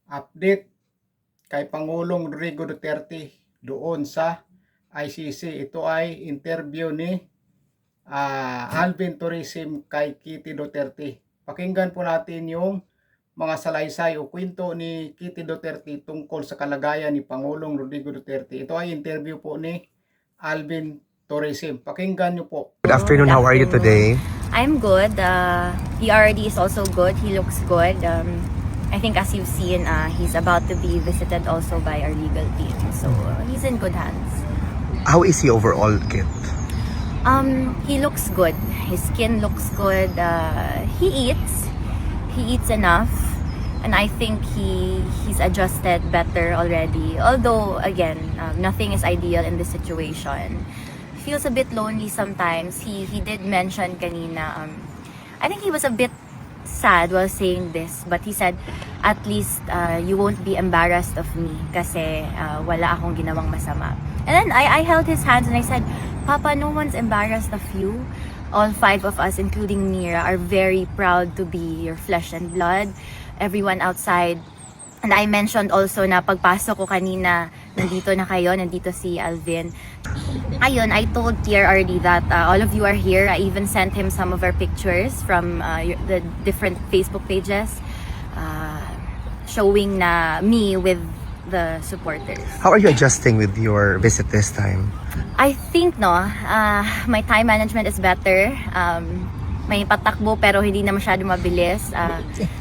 update kay Pangulong Rodrigo Duterte doon sa ICC. Ito ay interview ni Alvin Tourism kay Kitty Duterte. Pakinggan po natin yung mga salaysay o kwento ni Kitty Duterte tungkol sa kalagayan ni Pangulong Rodrigo Duterte. Ito ay interview po ni Alvin Tourism. Pakinggan nyo po. Good afternoon. How are you today? I'm good. PRD is also good. He looks good. I think as you've seen, he's about to be visited also by our legal team. So he's in good hands. How is he overall, Kit? He looks good. His skin looks good. He eats. He eats enough. And I think he's adjusted better already. Although, again, nothing is ideal in this situation. Feels a bit lonely sometimes. He did mention kanina, I think he was a bit sad while saying this, but he said, at least you won't be embarrassed of me kasi wala akong ginawang masama. And then I held his hands and I said, Papa, no one's embarrassed of you. All 5 of us, including Mira, are very proud to be your flesh and blood. Everyone outside. And I mentioned also na pagpasok ko kanina, nandito na kayo, nandito si Alvin. Ayun, I told TRRD that all of you are here. I even sent him some of our pictures from the different Facebook pages showing na me with the supporters. How are you adjusting with your visit this time? I think my time management is better. May patakbo pero hindi na masyado mabilis.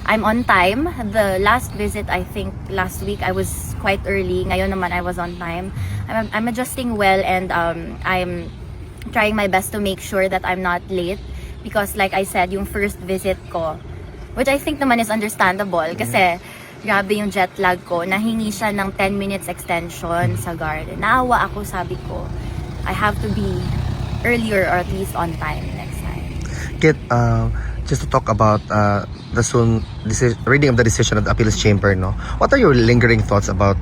I'm on time. The last visit, I think last week, I was quite early. Ngayon naman I was on time. I'm adjusting well and I'm trying my best to make sure that I'm not late because like I said, yung first visit ko, which I think naman is understandable kasi grabe yung jet lag ko, nahingi siya ng 10 minutes extension sa guard. Naawa ako, sabi ko, I have to be earlier or at least on time next time. Kit, just to talk about the soon reading of the decision of the appeals chamber, no? What are your lingering thoughts about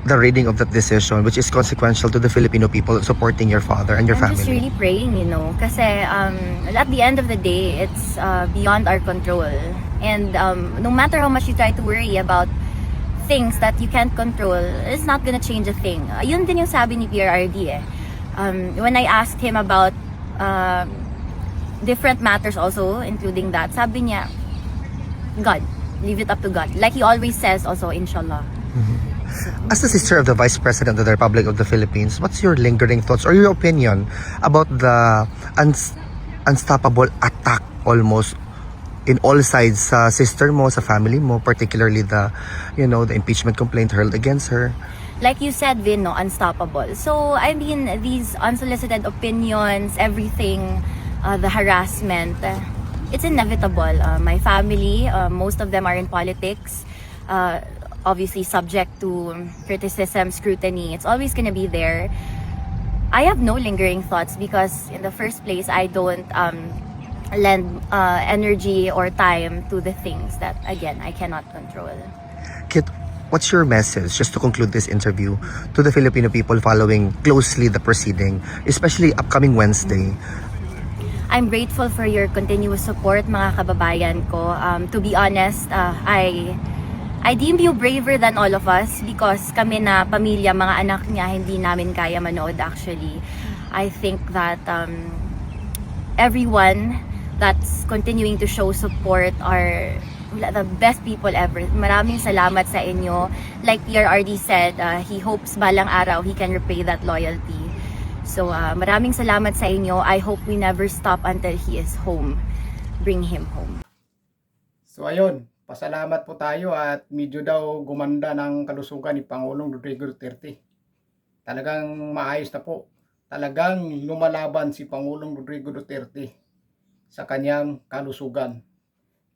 the reading of that decision, which is consequential to the Filipino people supporting your father and your I'm family? just really praying, kasi at the end of the day, it's beyond our control. And no matter how much you try to worry about things that you can't control, it's not gonna change a thing. Yun din yung sabi ni PRRD when I asked him about different matters also, including that, sabi niya, God, leave it up to God. Like he always says also, inshallah. As the sister of the Vice President of the Republic of the Philippines, what's your lingering thoughts or your opinion about the unstoppable attack almost in all sides sa sister mo, sa family mo, particularly the impeachment complaint hurled against her? Like you said, Vin, unstoppable. So, I mean, these unsolicited opinions, everything, the harassment, it's inevitable. My family, most of them are in politics, obviously subject to criticism, scrutiny. It's always gonna be there. I have no lingering thoughts because in the first place, I don't lend energy or time to the things that, again, I cannot control. Kit, what's your message, just to conclude this interview, to the Filipino people following closely the proceeding, especially upcoming Wednesday? I'm grateful for your continuous support, mga kababayan ko. To be honest, I deem you braver than all of us because kami na pamilya, mga anak niya, hindi namin kaya manood actually. I think that everyone that's continuing to show support are the best people ever. Maraming salamat sa inyo. Like PRRD said, he hopes balang araw he can repay that loyalty. So maraming salamat sa inyo. I hope we never stop until he is home. Bring him home. So ayun, pasalamat po tayo at medyo daw gumanda ng kalusugan ni Pangulong Rodrigo Duterte. Talagang maayos na po. Talagang lumalaban si Pangulong Rodrigo Duterte sa kanyang kalusugan.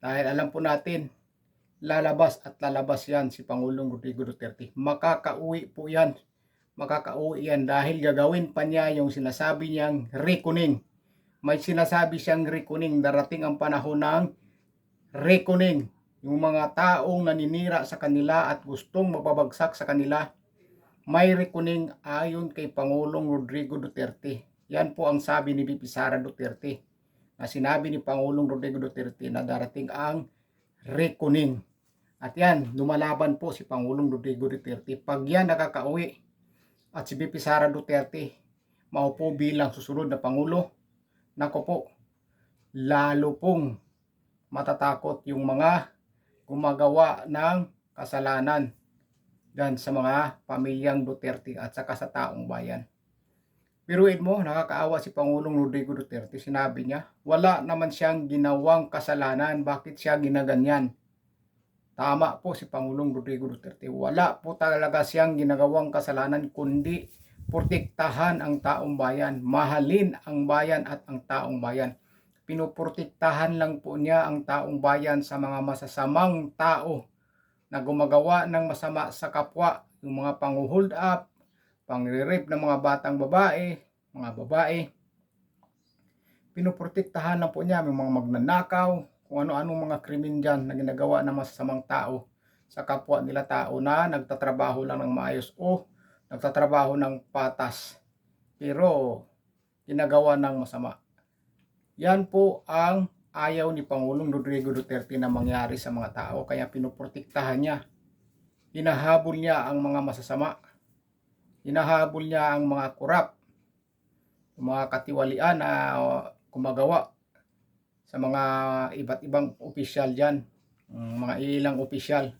Dahil alam po natin, lalabas at lalabas yan si Pangulong Rodrigo Duterte. Makakauwi po yan. Makakauwi yan dahil gagawin pa niya yung sinasabi niyang reckoning. May sinasabi siyang reckoning. Darating ang panahon ng reckoning. Yung mga taong naninira sa kanila at gustong mapabagsak sa kanila, may reckoning ayon kay Pangulong Rodrigo Duterte. Yan po ang sabi ni VP Sara Duterte. Na sinabi ni Pangulong Rodrigo Duterte na darating ang reckoning. At yan, lumalaban po si Pangulong Rodrigo Duterte. Pag yan nakakauwi at si BP Sara Duterte maupo bilang susunod na Pangulo, nako po, lalo pong matatakot yung mga gumagawa ng kasalanan dyan sa mga pamilyang Duterte at saka sa taong bayan. Biruin mo, nakakaawa si Pangulong Rodrigo Duterte. Sinabi niya, wala naman siyang ginawang kasalanan. Bakit siya ginaganyan? Tama po si Pangulong Rodrigo Duterte. Wala po talaga siyang ginagawang kasalanan kundi protektahan ang taong bayan. Mahalin ang bayan at ang taong bayan. Pinuprotektahan lang po niya ang taong bayan sa mga masasamang tao na gumagawa ng masama sa kapwa. Yung mga pang-hold up, pang-rape ng mga batang babae, mga babae. Pinuprotektahan lang po niya may mga magnanakaw, kung ano-anong mga krimen dyan na ginagawa ng masasamang tao sa kapwa nila tao na nagtatrabaho lang ng maayos o nagtatrabaho ng patas pero ginagawa ng masama. Yan po ang ayaw ni Pangulong Rodrigo Duterte na mangyari sa mga tao, kaya pinuprotektahan niya. Hinahabol niya ang mga masasama. Hinahabol niya ang mga kurap, mga katiwalian na gumagawa sa mga iba't ibang opisyal dyan, mga ilang opisyal.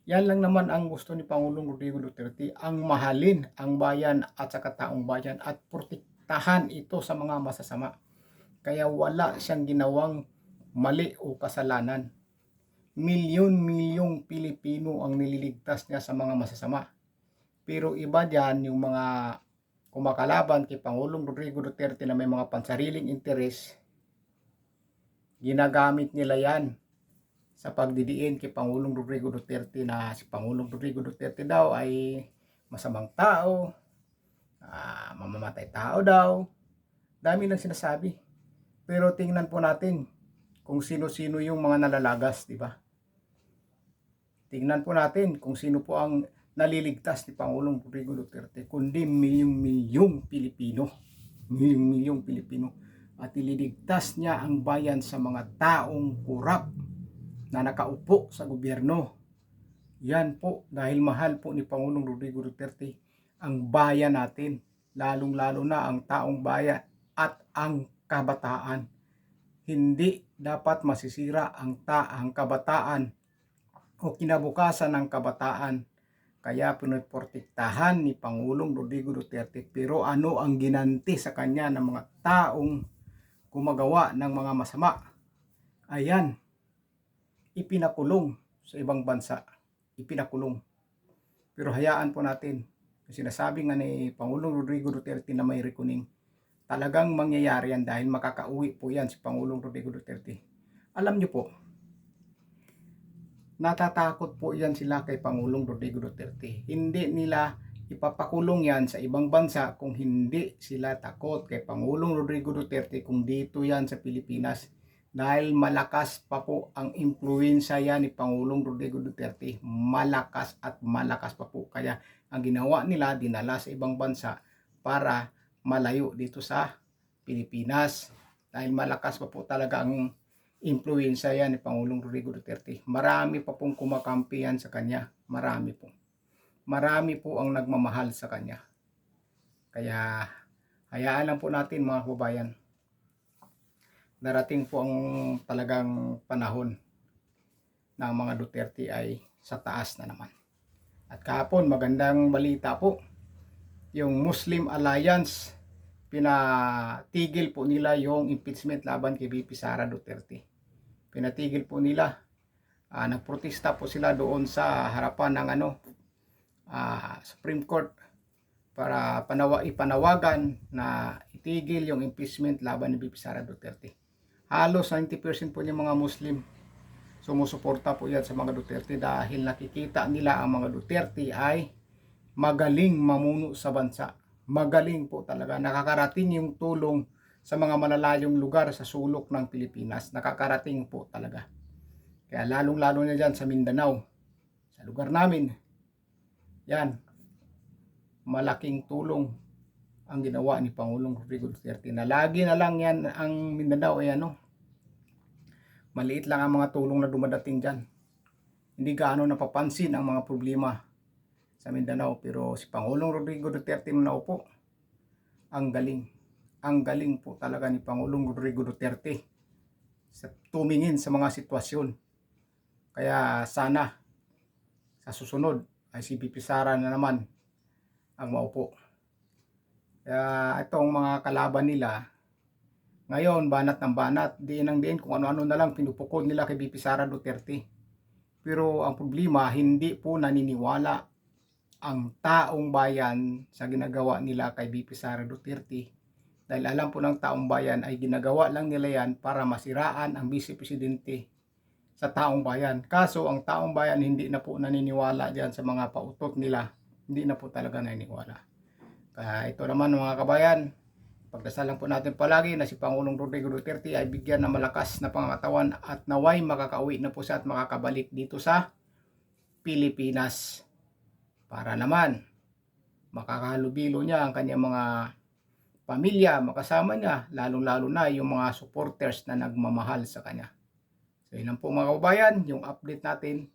Yan lang naman ang gusto ni Pangulong Rodrigo Duterte, ang mahalin ang bayan at saka taong bayan at protektahan ito sa mga masasama. Kaya wala siyang ginawang mali o kasalanan. Milyon-milyong Pilipino ang nililigtas niya sa mga masasama. Pero iba dyan yung mga kumakalaban kay Pangulong Rodrigo Duterte na may mga pansariling interes, ginagamit nila yan sa pagdidiin kay Pangulong Rodrigo Duterte na si Pangulong Rodrigo Duterte daw ay masamang tao, mamamatay tao daw. Dami lang sinasabi. Pero tingnan po natin kung sino-sino yung mga nalalagas, di ba? Tingnan po natin kung sino po ang naliligtas ni Pangulong Rodrigo Duterte, kundi milyong-milyong Pilipino. Milyong-milyong Pilipino. At ililigtas niya ang bayan sa mga taong kurap na nakaupo sa gobyerno. Yan po, dahil mahal po ni Pangulong Rodrigo Duterte ang bayan natin, lalong-lalo na ang taong bayan at ang kabataan. Hindi dapat masisira ang kabataan o kinabukasan ng kabataan. Kaya pinoprotektahan ni Pangulong Rodrigo Duterte. Pero ano ang ginanti sa kanya ng mga taong gumagawa ng mga masama? Ayan, ipinakulong sa ibang bansa. Ipinakulong. Pero hayaan po natin. Sinasabi nga ni Pangulong Rodrigo Duterte na may reckoning. Talagang mangyayari yan dahil makakauwi po yan si Pangulong Rodrigo Duterte. Alam niyo po, natatakot po yan sila kay Pangulong Rodrigo Duterte. Hindi nila ipapakulong yan sa ibang bansa kung hindi sila takot kay Pangulong Rodrigo Duterte kung dito yan sa Pilipinas. Dahil malakas pa po ang impluwensya yan ni Pangulong Rodrigo Duterte. Malakas at malakas pa po. Kaya ang ginawa nila, dinala sa ibang bansa para malayo dito sa Pilipinas. Dahil malakas pa po talaga ang impluwensya yan ni Pangulong Rodrigo Duterte. Marami pa pong kumakampi yan sa kanya. Marami po. Marami po ang nagmamahal sa kanya. Kaya hayaan lang po natin mga kababayan. Darating po ang talagang panahon na ang mga Duterte ay sa taas na naman. At kahapon magandang balita po. Yung Muslim Alliance, pinatigil po nila yung impeachment laban kay BP Sara Duterte. Pinatigil po nila. Nagprotesta po sila doon sa harapan ng Supreme Court para ipanawagan na itigil yung impeachment laban ni BP Sara Duterte. Halos 90% po yung mga Muslim sumusuporta po yan sa mga Duterte dahil nakikita nila ang mga Duterte ay magaling mamuno sa bansa. Magaling po talaga. Nakakarating yung tulong sa mga malalayong lugar sa sulok ng Pilipinas. Nakakarating po talaga. Kaya lalong-lalo na dyan sa Mindanao, sa lugar namin, yan, malaking tulong ang ginawa ni Pangulong Rodrigo Duterte na lagi na lang yan ang Mindanao ay maliit lang ang mga tulong na dumadating dyan. hindi gaano napapansin ang mga problema sa Mindanao. Pero si Pangulong Rodrigo Duterte na po, ang galing. Ang galing po talaga ni Pangulong Rodrigo Duterte sa tumingin sa mga sitwasyon. Kaya sana sa susunod ay si VP Sara na naman ang maupo. Kaya itong mga kalaban nila, ngayon banat ng banat, diin ang diin kung ano-ano na lang pinupukol nila kay VP Sara Duterte. Pero ang problema, hindi po naniniwala ang taong bayan sa ginagawa nila kay VP Sara Duterte. Dahil alam po ng taong bayan ay ginagawa lang nila yan para masiraan ang Vice Presidente sa taong bayan. Kaso ang taong bayan hindi na po naniniwala dyan sa mga pautot nila. Hindi na po talaga naniniwala. Kaya ito naman mga kabayan, pagdasal lang po natin palagi na si Pangulong Rodrigo Duterte ay bigyan ng malakas na pangangatawan at naway makakauwi na po siya at makakabalik dito sa Pilipinas. Para naman makakalubilo niya ang kanyang mga pamilya, makasama niya, lalong-lalo na yung mga supporters na nagmamahal sa kanya. So yun lang po mga kabayan, yung update natin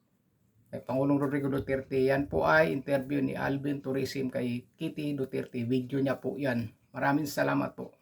kay Pangulong Rodrigo Duterte. Yan po ay interview ni Alvin Tourism kay Kitty Duterte. Video niya po yan. Maraming salamat po.